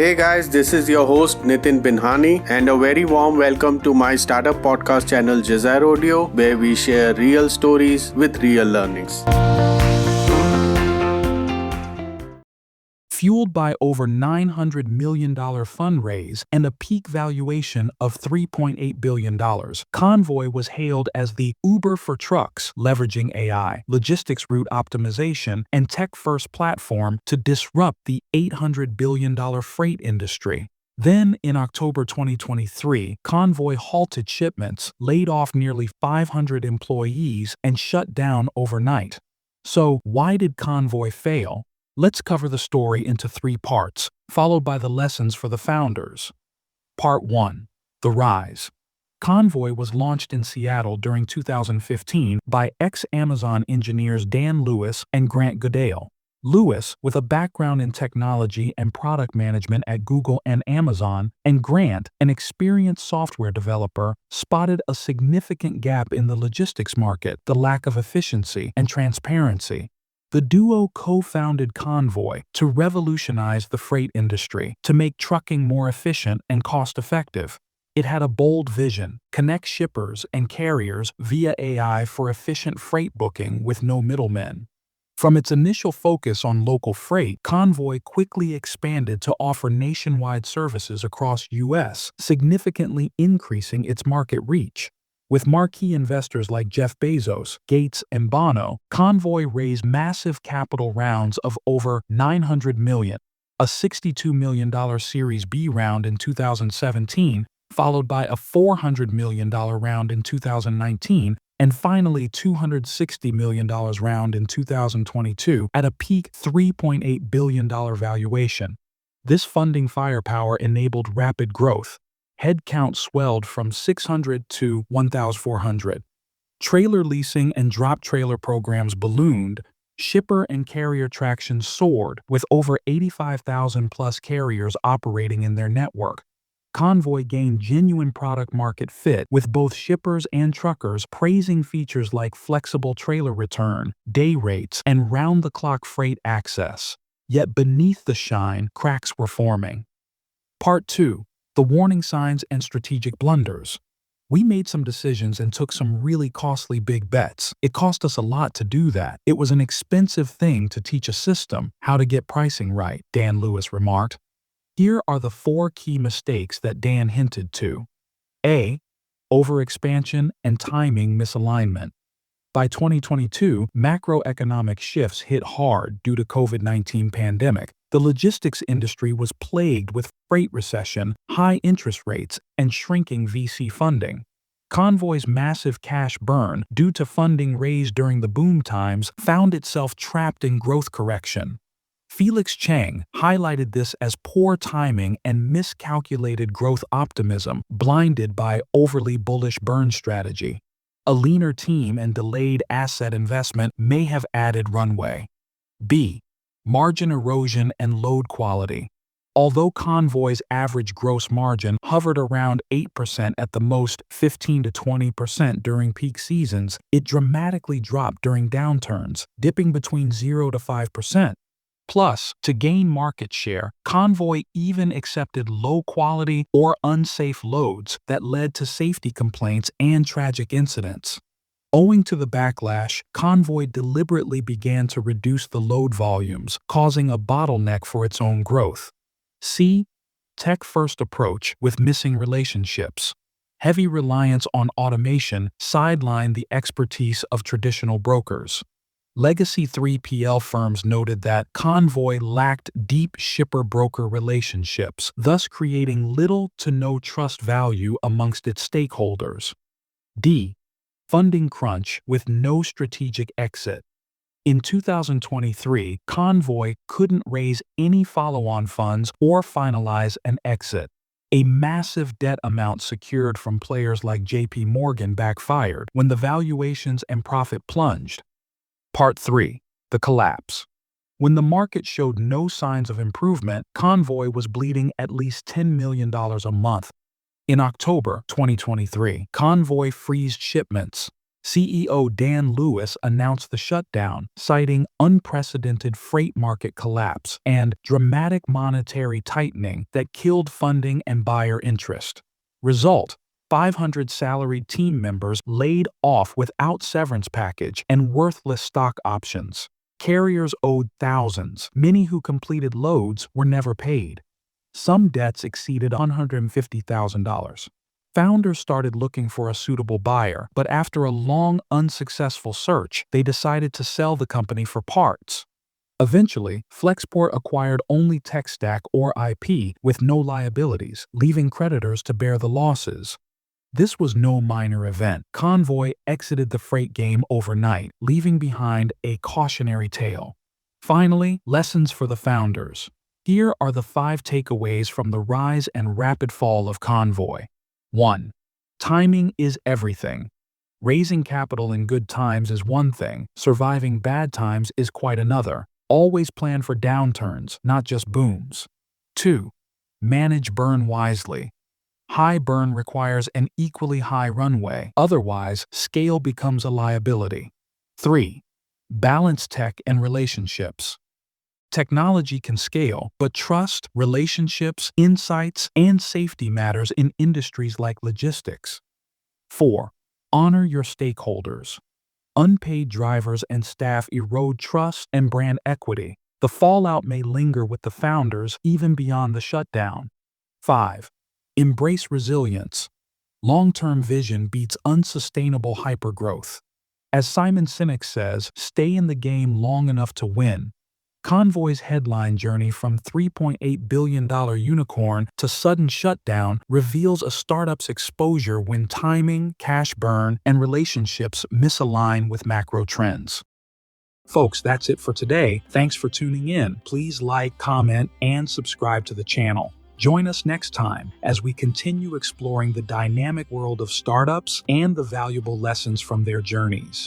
Hey guys, this is your host Nitin Binhani, and a very warm welcome to my startup podcast channel Jazair Audio, where we share real stories with real learnings. Fueled by over $900 million fundraise and a peak valuation of $3.8 billion, Convoy was hailed as the Uber for trucks, leveraging AI, logistics route optimization, and tech-first platform to disrupt the $800 billion freight industry. Then, in October 2023, Convoy halted shipments, laid off nearly 500 employees, and shut down overnight. So, why did Convoy fail? Let's cover the story into 3 parts, followed by the lessons for the founders. Part 1. The Rise. Convoy was launched in Seattle during 2015 by ex-Amazon engineers Dan Lewis and Grant Goodale. Lewis, with a background in technology and product management at Google and Amazon, and Grant, an experienced software developer, spotted a significant gap in the logistics market: the lack of efficiency and transparency. The duo co-founded Convoy to revolutionize the freight industry, to make trucking more efficient and cost-effective. It had a bold vision: connect shippers and carriers via AI for efficient freight booking with no middlemen. From its initial focus on local freight, Convoy quickly expanded to offer nationwide services across U.S., significantly increasing its market reach. With marquee investors like Jeff Bezos, Gates, and Bono, Convoy raised massive capital rounds of over $900 million, a $62 million Series B round in 2017, followed by a $400 million round in 2019, and finally $260 million round in 2022 at a peak $3.8 billion valuation. This funding firepower enabled rapid growth. Headcount swelled from 600 to 1,400. Trailer leasing and drop trailer programs ballooned. Shipper and carrier traction soared, with over 85,000 plus carriers operating in their network. Convoy gained genuine product-market fit, with both shippers and truckers praising features like flexible trailer return, day rates, and round-the-clock freight access. Yet beneath the shine, cracks were forming. Part 2. The warning signs and strategic blunders. We made some decisions and took some really costly big bets. It cost us a lot to do that. It was an expensive thing to teach a system how to get pricing right, Dan Lewis remarked. Here are the 4 key mistakes that Dan hinted to. A. Overexpansion and timing misalignment. By 2022, macroeconomic shifts hit hard due to COVID-19 pandemic. The logistics industry was plagued with freight recession, high interest rates, and shrinking VC funding. Convoy's massive cash burn, due to funding raised during the boom times, found itself trapped in growth correction. Felix Chang highlighted this as poor timing and miscalculated growth optimism, blinded by overly bullish burn strategy. A leaner team and delayed asset investment may have added runway. B. Margin erosion and load quality. Although Convoy's average gross margin hovered around 8% at the most, 15 to 20% during peak seasons, it dramatically dropped during downturns, dipping between 0 to 5%. Plus, to gain market share, Convoy even accepted low-quality or unsafe loads that led to safety complaints and tragic incidents. Owing to the backlash, Convoy deliberately began to reduce the load volumes, causing a bottleneck for its own growth. C. Tech-first approach with missing relationships. Heavy reliance on automation sidelined the expertise of traditional brokers. Legacy 3PL firms noted that Convoy lacked deep shipper-broker relationships, thus creating little to no trust value amongst its stakeholders. D. Funding crunch with no strategic exit. In 2023, Convoy couldn't raise any follow-on funds or finalize an exit. A massive debt amount secured from players like JP Morgan backfired when the valuations and profit plunged. Part 3. The collapse. When the market showed no signs of improvement, Convoy was bleeding at least $10 million a month. In October 2023, Convoy freezed shipments. CEO Dan Lewis announced the shutdown, citing unprecedented freight market collapse and dramatic monetary tightening that killed funding and buyer interest. Result: 500 salaried team members laid off without severance package and worthless stock options. Carriers owed thousands. Many who completed loads were never paid. Some debts exceeded $150,000. Founders started looking for a suitable buyer, but after a long, unsuccessful search, they decided to sell the company for parts. Eventually, Flexport acquired only tech stack or IP with no liabilities, leaving creditors to bear the losses. This was no minor event. Convoy exited the freight game overnight, leaving behind a cautionary tale. Finally, lessons for the founders. Here are the 5 takeaways from the rise and rapid fall of Convoy. 1. Timing is everything. Raising capital in good times is one thing, surviving bad times is quite another. Always plan for downturns, not just booms. 2. Manage burn wisely. High burn requires an equally high runway, otherwise, scale becomes a liability. 3. Balance tech and relationships. Technology can scale, but trust, relationships, insights, and safety matters in industries like logistics. 4. Honor your stakeholders. Unpaid drivers and staff erode trust and brand equity. The fallout may linger with the founders even beyond the shutdown. 5. Embrace resilience. Long-term vision beats unsustainable hypergrowth. As Simon Sinek says, stay in the game long enough to win. Convoy's headline journey from $3.8 billion unicorn to sudden shutdown reveals a startup's exposure when timing, cash burn, and relationships misalign with macro trends. Folks, that's it for today. Thanks for tuning in. Please like, comment, and subscribe to the channel. Join us next time as we continue exploring the dynamic world of startups and the valuable lessons from their journeys.